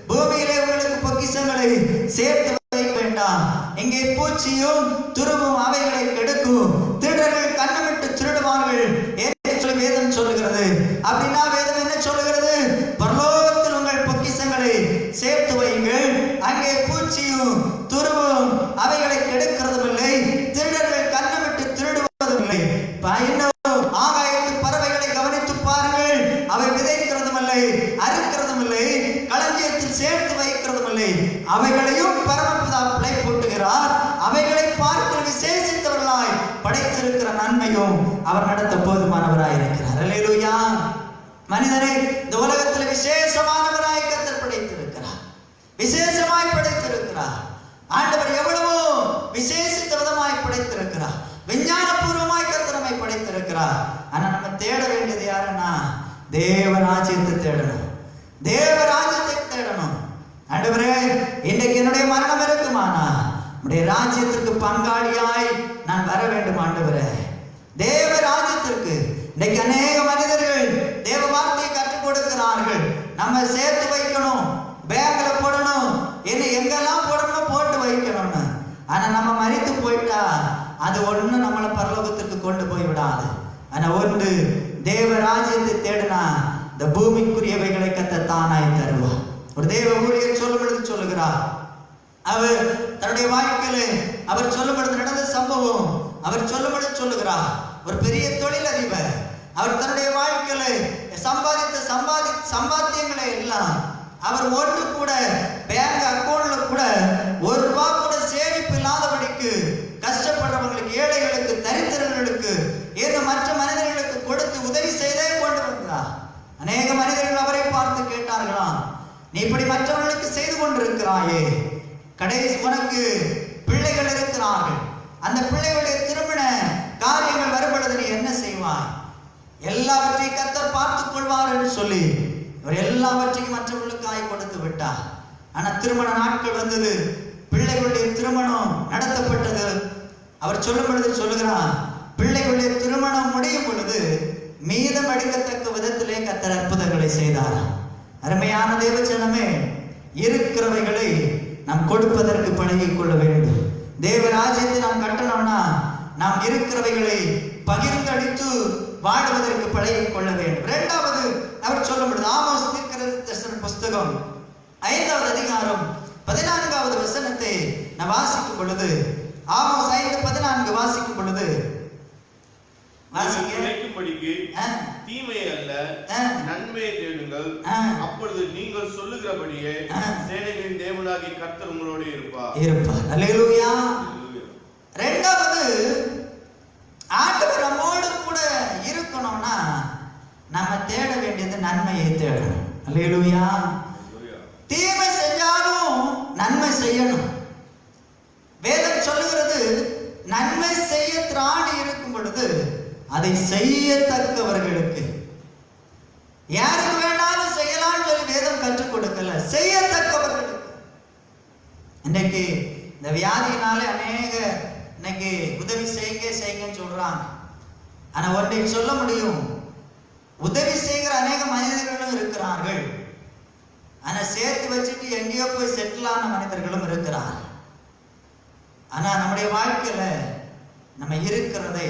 பூமியிலே உங்களுக்கு பொக்கிஷங்களை சேர்த்து வைக்க வேண்டாம், இங்கே பூச்சியும் துருவும் அவைகளை கெடுக்கும், திருடர்கள் கண்ணமிட்டு திருடுவார்கள் என்று சொல்லி வேதம் சொல்லுகிறது. அப்படின்னா வேதம் என்ன சொல்லுகிறது? பரலோகத்தில் உங்கள் பொக்கிஷங்களை சேர்த்து வையுங்கள், அங்கே பூச்சியும் துருவும் அவைகளை கெடுக்கிறதும் இல்லை, திருடர்கள் கண்ணமிட்டு திருடுவதும் இல்லை. ஆகாயத்து பறவைகளை கவனித்து பாருங்கள், அவை விதைக்கிறதும் இல்லை, அறுக்கிறதும் இல்லை, களஞ்சியத்தில் சேர்த்து வைக்கிறதும் இல்லை, அவைகளையும் பரமபிதா பிழை போட்டுகிறார். அவைகளை பார்க்கிற விசேஷித்தவர்களாய் படைத்திருக்கிற நன்மையும் அவர் நடத்த போதுமானவராய் இருக்கிறார். அல்லேலூயா. மனிதனை இந்த உலகத்தில் விசேஷமானவராய் கர்த்தர் படைத்திருக்கிறார், விசேஷமாய் படைத்திருக்கிறார். ஆண்டவர் எவ்வளவோ விசேஷித்த விதமாய் படைத்திருக்கிறார், விஞ்ஞானபூர்வமாய் கர்த்தரை படைத்திருக்கிறார். ஆனா நம்ம தேட வேண்டியது யாருன்னா தேவ ராஜ்யத்தை தேடணும், தேவ ராஜ்யத்தை தேடணும். ஆண்டவரே, இன்றைக்கு என்னுடைய மரணம் இருக்குமானா உடைய ராஜ்யத்திற்கு பங்காளியாய் நான் வர வேண்டும். ஆண்டவரே, தேவ ராஜ்யத்திற்கு இன்றைக்கு அநேக மனிதர்கள் தேவ வார்த்தையை கற்றுக் கொடுக்கிறார்கள். நம்ம சேர்த்து வைக்கணும், பேங்க்ல போடணும், என்ன எங்கெல்லாம் போடணும் போட்டு வைக்கணும்னு. ஆனா நம்ம மரித்து போயிட்டா அது ஒண்ணு நம்மளை பரலோகத்திற்கு கொண்டு போய் விடாது. ஆனா ஒன்று, தேவ ராஜ்யத்தை தேடினா இந்த பூமிக்குரியவைகளை கர்த்தர் தானாய் தருவார். ஒரு தேவ ஊழியர் சொல்லும் பொழுது சொல்லுகிறார், அவர் தன்னுடைய வாழ்க்கையில அவர் சொல்லும் பொழுது நடந்த சம்பவம் அவர் சொல்லும் பொழுது சொல்லுகிறார். ஒரு பெரிய தொழிலதிபர், அவர் தன்னுடைய வாழ்க்கையில சம்பாதித்த சம்பாத்தியங்களை எல்லாம் அவர் ஒன்று கூட பேங்க் அக்கௌண்ட்ல கூட ஒரு ரூபா கூட சேமிப்பு இல்லாதபடிக்கு கஷ்டப்படுறவங்களுக்கு, ஏழைகளுக்கு, தரித்திரர்களுக்கு, ஏதோ மற்ற மனிதர்களுக்கு கொடுத்து உதவி செய்தே கொண்டு வந்தார். அநேக மனிதர்கள் அவரை பார்த்து கேட்டார்களாம், நீ இப்படி மற்றவர்களுக்கு செய்து கொண்டிருக்கிறாயே, கடைசி உனக்கு பிள்ளைகள் இருக்கிறார்கள், அந்த பிள்ளைகளுடைய திருமண காரியங்கள் வரும்பொழுது நீ என்ன செய்வாய்? எல்லாவற்றையும் கர்த்தர் பார்த்துக் கொள்வார் என்று சொல்லி அவர் எல்லாவற்றையும் மற்றவர்களுக்காய் கொடுத்து விட்டார். ஆனா திருமண நாட்கள் வந்தது, பிள்ளைகளுடைய திருமணம் நடத்தப்பட்டது. அவர் சொல்லும் பொழுது சொல்லுகிறார், பிள்ளைகளுடைய திருமணம் முடியும் பொழுது மீதம் அடிக்கத்தக்க விதத்திலே கர்த்தர் அற்புதங்களை செய்தார். அருமையான தேவஜனமே, இருக்கிறவைகளை நாம் கொடுப்பதற்கு பழகிக் கொள்ள வேண்டும். தேவ ராஜ்யத்தை நாம் கட்டணும்னா நாம் இருக்கிறவைகளை பகிர்ந்தளித்து வாடுவதற்கு பழகிக் கொள்ள வேண்டும். இரண்டாவது அவர் சொல்லும் பொழுது ஆமோஸ் தீர்க்கதரிசன புஸ்தகம் 5வது அதிகாரம் 14வது வசனத்தை நான் வாசிக்கும் பொழுது, ஆமோஸ் 5:14 வாசிக்கும் பொழுது, தீமையை அல்ல நன்மையை தேடுங்கள், அப்பொழுது நீங்கள் சொல்லுகிறபடியே சேனைகளின் தேவனாகிய கர்த்தர் உங்களோடு இருப்பார். அல்லேலூயா. இரண்டாவது, ஆண்டவர் நம்மோடு கூட இருக்கணும்னா நம்ம தேட வேண்டியது நன்மையை தேடணும். அல்லேலூயா. தீமை செஞ்சாலும் நன்மை செய்யணும். வேதம் சொல்லுகிறது, நன்மை செய்ய திராணி இருக்கும் பொழுது அதை செய்யத்தக்கவர்களுக்கு, யாருக்கு வேணாலும் செய்யலாம்னு சொல்லி வேதம் கற்றுக் கொடுக்கல, செய்யத்தக்கவர்களுக்கு. இன்னைக்கு இந்த வியாதியினாலே அநேக இன்னைக்கு உதவி செய்யுங்கன்னு சொல்றாங்க. ஆனா ஒன்றை சொல்ல முடியும், உதவி செய்கிற அநேக மனிதர்களும் இருக்கிறார்கள், ஆனா சேர்த்து வச்சுட்டு எங்கேயோ போய் செட்டில் ஆன மனிதர்களும் இருக்கிறார்கள். ஆனா நம்முடைய வாழ்க்கையில நம்ம இருக்கிறதை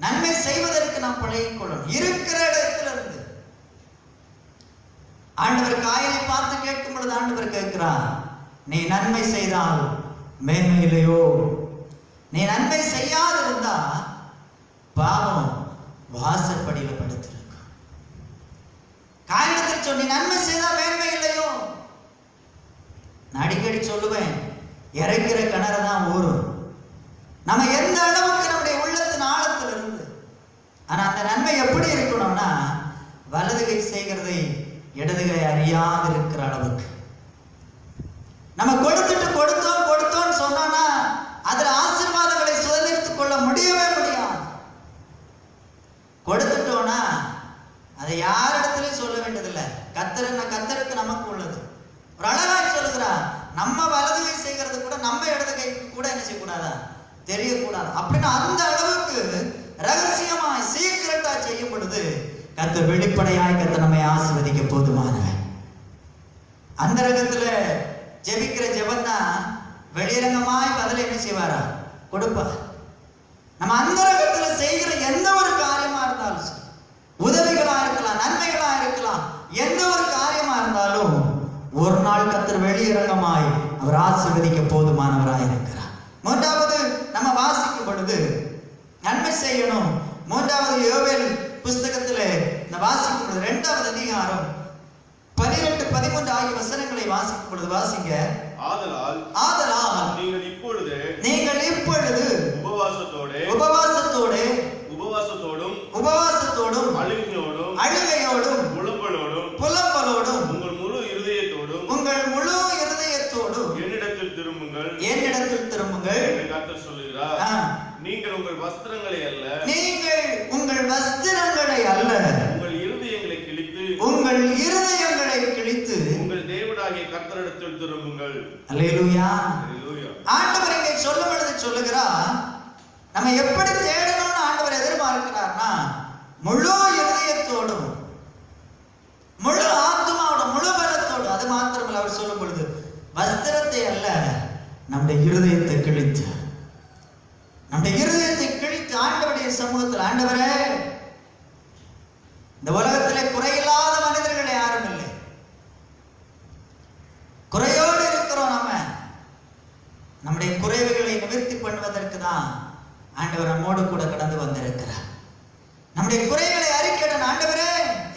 நன்மை செய்வதற்கு நாம் பழகிக் கொள்ளணும். இருக்கிற இடத்துல இருந்து ஆண்டவர் காயலை பார்த்து கேட்கும் பொழுது ஆண்டவர் கேட்கிறார், நீ நன்மை செய்தால் மேன்மையிலையோ, நீ நன்மை செய்யாது இருந்தா பாவம் வாசற்படியில படுத்திருக்கும். காரணத்தில் சொல்லி நன்மை செய்தால் மேன்மை இல்லையோ. நான் அடிக்கடி சொல்லுவேன், இறைக்கிற கிணறு தான் ஊரும். நம்ம எந்த அளவுக்கு நம்முடைய உள்ளத்தின் ஆழத்தில் இருந்து, ஆனா அந்த நன்மை எப்படி இருக்கணும்னா வலது கை செய்கிறதை இடது கை அறியாது இருக்கிற அளவுக்கு நம்ம கொடுத்துட்டு கொடுத்தோம்னு சொன்னோம்னா அதுல ஆசீர்வாதங்களை சுதந்திரித்துக் கொள்ள முடியவே முடியாது. கொடுத்துட்டோம்னா அதை யாரிடத்திலையும் சொல்ல வேண்டியதில்லை. கர்த்தருக்கு நமக்கு உள்ளது. ஒரு அழகாய் சொல்லுகிறார், நம்ம வலது கை செய்கிறது கூட நம்ம இடது கை கூட என்ன செய்யக்கூடாதா, தெரியக்கூடாது. அப்படின்னு அந்த அளவுக்கு ரகசியமாய் சீக்கிரட்டா செய்யும் பொழுது கர்த்தர் வெளிப்படையாய் கர்த்தர் நம்மை ஆசீர்வதிக்க போதுமானவன். அந்த ரகத்துல ஜெபிக்கிற ஜெபன்னா வெளிரங்கமாய் பதில் என்ன செய்வாரா, கொடுப்பார். நம்ம அந்த ரகத்துல செய்கிற எந்த ஒரு காரியமா இருந்தாலும், உதவிகளா இருக்கலாம், நன்மைகளா இருக்கலாம், எந்த ஒரு காரியமா இருந்தாலும் ஒரு நாள் கர்த்தர் வெளியரங்கமாய் அவர் ஆசீர்வதிக்க போதுமானவராய் இருக்கிறார். மூன்றாவது நம்ம வாசிக்கும் பொழுது நன்மை செய்யணும். மூன்றாவது யோவேல் புஸ்தகத்திலே இந்த வாசிக்கும் பொழுது 2வது அதிகாரம் 12-13 ஆகிய வசனங்களை வாசிக்கும் பொழுது வாசிங்க. ஆதலால் நீங்கள் இப்பொழுது உபவாசத்தோடும் அழுகையோடும் புலம்பலோடும் உங்கள் முழு இருதயத்தோடும் என்னிடத்தில் திரும்புங்கள் என்று கர்த்தர் சொல்லுகிறார். நீங்கள் உங்கள் வஸ்திரங்களை அல்ல உங்கள் இருதயங்களை கிழித்து உங்கள் தேவனாகிய கர்த்தரிடத்தில் திரும்புங்கள். அல்லேலூயா. ஆண்டவர் இங்கே சொல்லும் பொழுது சொல்லுகிறார், நம்ம எப்படி தேடணும்னு ஆண்டவர் எதிர்பார்க்கிறார்னா முழு இருதயத்தோடும் முழு ஆத்மாவோட முழு பலத்தோடு. அது மாத்திரமல்ல, அவர் சொல்லும் பொழுது வஸ்திரத்தை அல்ல, நம்முடைய இருதயத்தை கிழித்து ஆண்டவருடைய சமூகத்தில், ஆண்டவரே இந்த உலகத்திலே குறையில்லாத மனிதர்கள் யாரும் இல்லை, குறையோடு இருக்கிறோம். நம்முடைய குறைவுகளை நிவர்த்தி பண்ணுவதற்கு தான் ஆண்டவர் நம்மோடு கூட கடந்து வந்திருக்கிறார். நம்முடைய குறைகளை அறிக்கையிட, ஆண்டவரே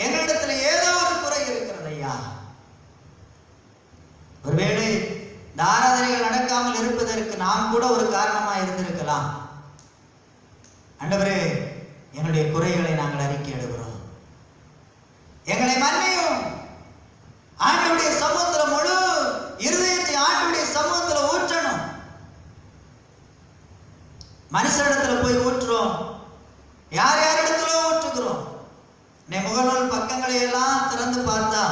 எங்களிடத்துல ஏதோ ஒரு குறை இருக்கிறது ஐயா. ஒருவேளை இந்த ஆராதனைகள் நடக்காமல் இருப்பதற்கு நாம் கூட ஒரு காரணமா இருந்திருக்கலாம். ஆண்டவரே எங்களுடைய குறைகளை நாங்கள் அறிக்கையிடுகிறோம். போய் ஊற்றுறோம், யார் யாரிடத்துல ஊற்றுகிறோம். முகநூல் பக்கங்களை எல்லாம் திறந்து பார்த்தா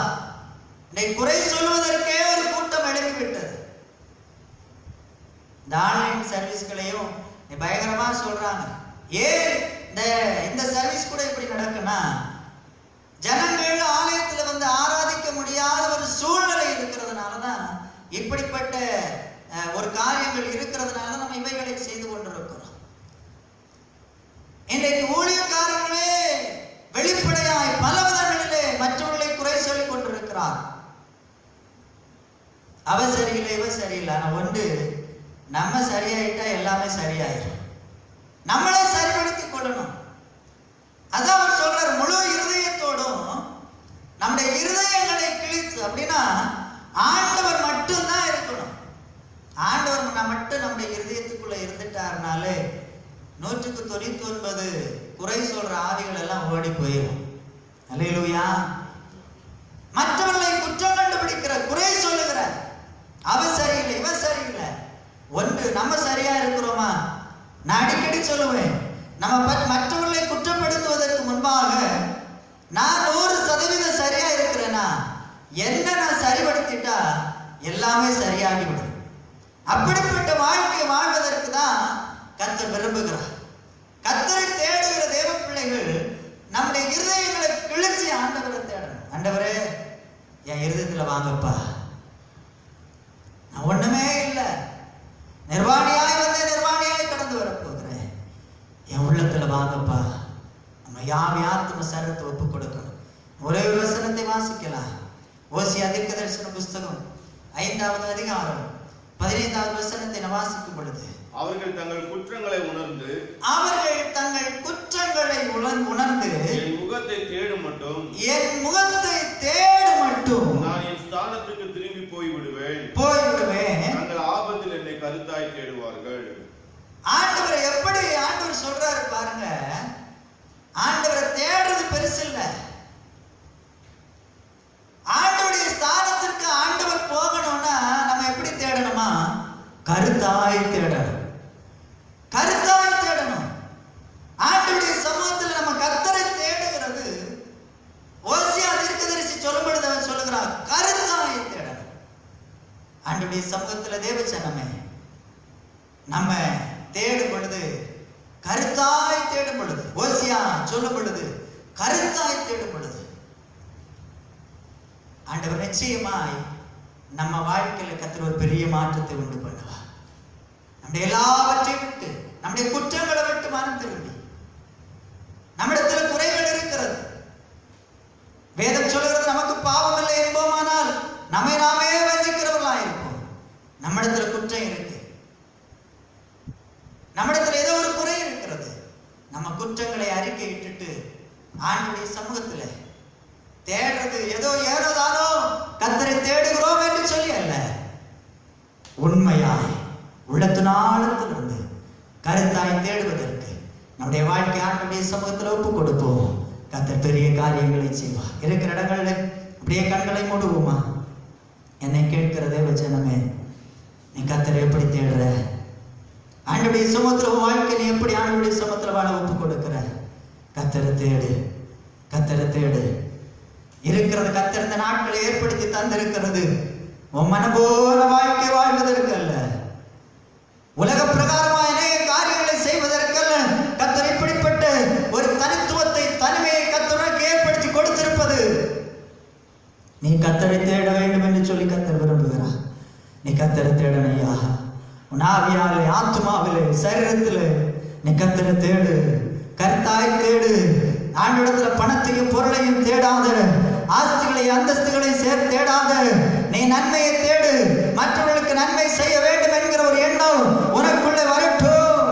குறை சொல்வதற்கே ஒரு கூட்டம் எழுப்பிவிட்டது. இந்த ஆன்லைன் சர்வீஸ்களையும் பயங்கரமா சொல்றாங்க. ஏன் இந்த சர்வீஸ் கூட இப்படி நடக்குன்னா, ஜனங்கள் ஆலயத்துல வந்து ஆராதிக்க முடியாத ஒரு சூழ்நிலை இருக்கிறதுனாலதான், இப்படிப்பட்ட ஒரு காரியங்கள் இருக்கிறதுனால நம்ம இவைகளை செய்து கொண்டிருக்கிறோம். இன்றைக்கு ஊழியக்காரர்களே வெளிப்படையாய் பல விதங்களிலே மற்றவர்களை குறை சொல்லிக் கொண்டிருக்கிறார். அவ சரியில்லை, இவ சரியில்லை. ஆனா ஒன்று, நம்ம சரியாயிட்டா எல்லாமே சரியாயிடும். நம்மளே சரிப்படுத்திக் கொள்ளணும். அதான் அவர் சொல்றார், முழு இருதயத்தோடும் நம்முடைய இருதயங்களை கிழித்து. அப்படின்னா ஆண்டவர் மட்டும்தான் இருக்கணும். ஆண்டவர் மட்டும் நம்முடைய இருதயத்துக்குள்ள இருந்துட்டாருனாலே 199 குறை சொல்ற ஆவிகள் எல்லாம் ஓடி போயிடும். அல்லேலூயா. மற்றவர்களை குற்றம் கண்டுபிடிக்கிற, குறை சொல்லுகிற, அவ சரியில்லை, இவ சரியில்லை. ஒன்று, நம்ம சரியா இருக்கிறோமா? நான் அடிக்கடி சொல்லுவேன், நம்ம மற்றவர்களை குற்றப்படுத்துவதற்கு முன்பாக நான் 100% சரியா இருக்கிறேனா, என்ன நான் சரிபடுத்திட்டா எல்லாமே சரியாகிவிடும். அப்படிப்பட்ட வாழ்க்கை வாழ்வதற்கு தான் கர்த்தர் விரும்புகிறார். கர்த்தரை தேடுகிற தேவ பிள்ளைகள் நம்முடைய இருதயங்களை கிழிச்சு ஆண்டவரை தேடணும். ஆண்டவரே, என் இருதயத்துல வாங்கப்பா, நான் ஒண்ணுமே இல்லை, நிர்வாணியாய் வந்து நிர்வாணியாய் கடந்து வரப்போகிறேன், என் உள்ளத்துல வாங்கப்பா. நம்ம யாத்தும சரத்தை ஒப்பு கொடுக்கணும். ஒரே ஒரு வசனத்தை வாசிக்கலாம். ஓசியா தீர்க்கதரிசன புஸ்தகம் 5வது அதிகாரம் 15வது வசனத்தை நான் வாசிக்கும் பொழுது, அவர்கள் தங்கள் குற்றங்களை உணர்ந்து என் முகத்தை தேடும் மட்டும் நான் என் ஸ்தானத்துக்கு திரும்பி போய்விடுவேன். தங்கள் ஆபத்தில் என்னை கருத்தாய் தேடுவார்கள். ஆண்டவர் எப்படி ஆண்டவர் சொல்றாரு பாருங்க. ஆண்டவரை தேடுறது பெருசு இல்ல. ஆண்டவருடைய ஸ்தானத்திற்கு ஆண்டவர் போகணும்னா நம்ம எப்படி தேடணுமா? கருத்தாய் தேடணும். கருத்தாய் தேடணும். ஆண்டவருடைய சமூகத்தில் நம்ம கர்த்தரை தேடுகிறது. ஓசியா தீர்க்கதரிசி சொல்லும் பொழுது அவர் சொல்லுகிறார், கருத்தாய் தேடணும். ஆண்டவருடைய சமூகத்தில் தேவச்சனமே நம்ம தேடும் பொழுது, கருத்தாய் தேடும் பொழுது, ஓசியா சொல்லும் பொழுது கருத்தாய் தேடும் பொழுது, ஆண்டவர் நிச்சயமாய் நம்ம வாழ்க்கையில கர்த்தர் ஒரு பெரிய மாற்றத்தை உண்டு பண்ணுவார். நம்முடைய எல்லாவற்றையும் விட்டு, நம்முடைய குற்றங்களை விட்டு மனம் திரும்பி, நம்மிடத்தில் குறைகள் இருக்கிறது. வேதம் சொல்கிறது, நமக்கு பாவம் இல்லை என்போமானால் நம்மை நாமே வஞ்சிக்கிறவர்களாக இருப்போம். நம்மிடத்தில் குற்றம் இருக்கு, நம்மிடத்தில் ஏதோ ஒரு குறை இருக்கிறது. நம்ம குற்றங்களை அறிக்கை இட்டுட்டு ஆண்டவருடைய சமூகத்துல தேடுறது ஏனோதானோ கர்த்தரை தேடுகிறோம் என்று சொல்லி அல்ல, உண்மையாய் உள்ளத்தினாலத்திலிருந்து கருத்தாய் தேடுவதற்கு நம்முடைய வாழ்க்கை ஆண்டவருடைய சமூகத்தில் ஒப்பு கொடுப்போம். கர்த்தர் பெரிய காரியங்களை செய்வார். இருக்கிற இடங்கள்ல அப்படியே கண்களை மூடுவோமா? என்னை கேட்கிறதே வச்சனமே, நீ கர்த்தரை எப்படி தேடுற? ஆண்டவருடைய சமூகத்தில் வாழ்க்கை நீ எப்படி ஆண்டவருடைய சமூகத்தில் வாழ ஒப்பு கொடுக்கிற? கர்த்தரை தேடு, கர்த்தரை தேடு. இருக்கிறது கர்த்தர் இந்த நாட்களை ஏற்படுத்தி தந்திருக்கிறது உன் மனபோல வாழ்க்கை வாழ்வதற்கு அல்ல, உலக பிரகாரமாக அநேக காரியங்களை செய்வதற்கு அல்ல. கர்த்தர் இப்படிப்பட்ட ஒரு தனித்துவத்தை, தனிமையை கர்த்தருக்கு ஏற்படுத்தி கொடுத்திருப்பது நீ கர்த்தரை தேட வேண்டும் என்று சொல்லி கர்த்தர் விரும்புகிறார். நீ கர்த்தரை தேடனையா, உன் ஆவியாலே, ஆத்துமாவிலே, சரீரத்திலே நீ கர்த்தரை தேடு, கர்த்தாய் தேடு. ஆண்டவரிடத்துல பணத்தையும் பொருளையும் தேடாத, ஆஸ்திகளை அந்தஸ்துகளை சேர்த்து தேடாத, நீ நன்மையை தேடு. மற்றவர்களுக்கு நன்மை செய்ய வேண்டும் என்கிற ஒரு எண்ணம் உனக்குள்ளே வரட்டும்.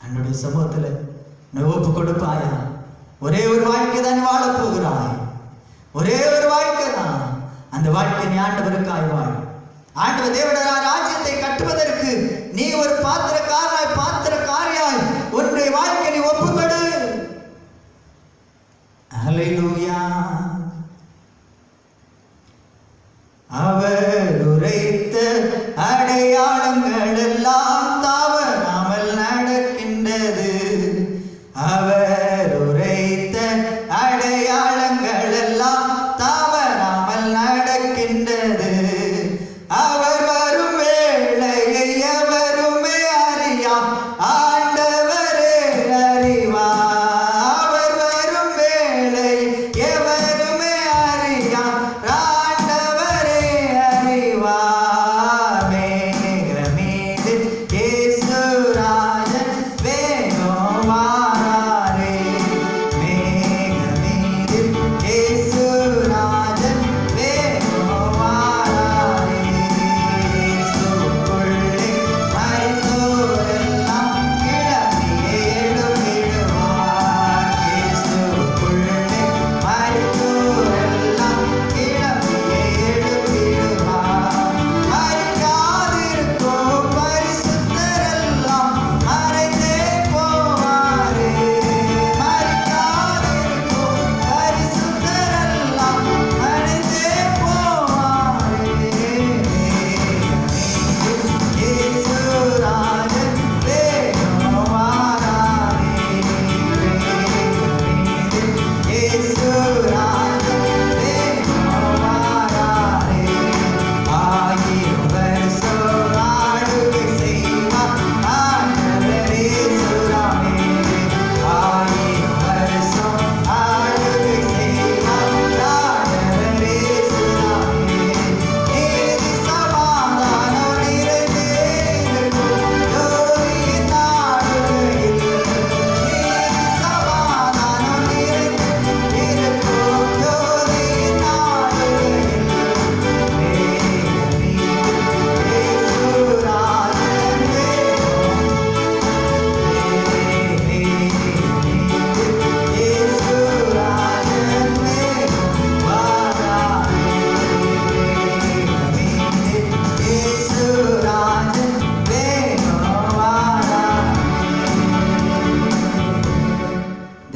ஆண்டவருடைய சமூகத்துல நீ ஒப்பு கொடுப்பாயா? ஒரே ஒரு வாழ்க்கை தான் வாழ போகிறாய், ஒரே ஒரு வாழ்க்கை தான். அந்த வாழ்க்கை நீ ஆண்டவருக்காய் வாழ். ஆண்டவர் தேவனுடைய ராஜ்யத்தை கட்டுவதற்கு நீ ஒரு பாத்திரக்காரியாய் உன்னுடைய வாழ்க்கை நீ ஒப்புக்கொடு. ஹல்லேலூயா. அவர் உரைத்த அடையாளங்கள் எல்லாம் தாவர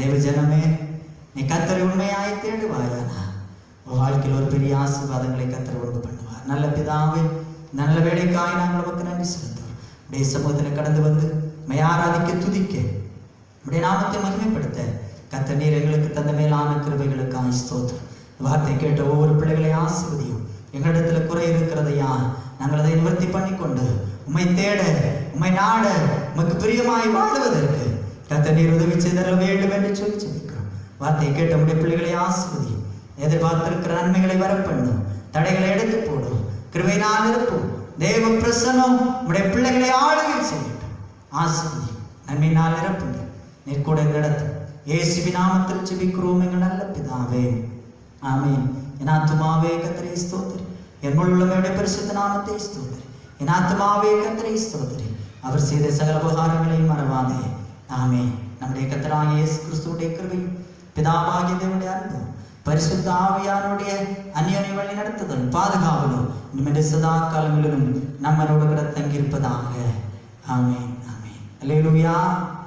தேவஜனமே, நீ கர்த்தரை உண்மையாய் தேடுவாயானா வாழ்க்கையில் ஒரு பெரிய ஆசீர்வாதங்களை கர்த்தர் உண்டு பண்ணுவார். நல்ல பிதாவே, நல்ல வேலைக்காய் நாங்கள் உமக்கு நன்றி செலுத்துவோம். உடைய சமூகத்தில் கடந்து வந்து உம்மை ஆராதிக்க, துதிக்க, உடைய நாமத்தை மகிமைப்படுத்த கர்த்தர் நீர் எங்களுக்கு தந்த மேலான கிருபைகளுக்காக ஸ்தோத்திரம். வார்த்தை கேட்ட ஒவ்வொரு பிள்ளைகளை ஆசீர்வதியும். எங்களிடத்துல குறை இருக்கிறதையா நாங்கள் அதை நிவர்த்தி பண்ணிக்கொண்டு உம்மை தேட, உம்மை நாட, உமக்கு பிரியமாய் வாழுவதற்கு கர்த்தர் நீர் உதவி செய்தர வேண்டும் என்று சொல்லி ஜெபிக்கிறோம். வார்த்தையை கேட்ட உடைய பிள்ளைகளை ஆசீர்வதியும். எதிர்பார்த்திருக்கிற நன்மைகளை வரப்பண்ணும், தடைகளை எடுத்து போடும், கிருபையினால் இருப்போம். தேவ பிரசன்னம் உடைய பிள்ளைகளை ஆளுகை செய்யட்டும். ஆசீர்வதியும், நன்மையினால் நிரப்புங்க, நீர் கூட நடத்தும். இயேசுவின் நாமத்தில் ஜெபிக்கிறோம் எங்கள் நல்ல பிதாவே, ஆமென். என் ஆத்துமாவே கர்த்தரை ஸ்தோத்திரி, என் முழு உள்ளமையுடைய பரிசுத்த நாமத்தை ஸ்தோத்திரி. என் ஆத்துமாவே கர்த்தரை ஸ்தோத்திரி, அவர் செய்த சகல உபகாரங்களையும் மறவாதே. ஆமென். நம்முடைய கர்த்தராகிய இயேசு கிறிஸ்துவுடைய கிருபையும் பிதாவாகிய தேவனுடைய அன்பும் பரிசுத்த ஆவியானுடைய அந்யோன்ய வழி நடத்துதல் பாதுகாவலும் இனிமேல் சதா காலங்களிலும் நம்மளோடு கூட தங்கியிருப்பதாக. ஆமென், ஆமென். அல்லேலூயா.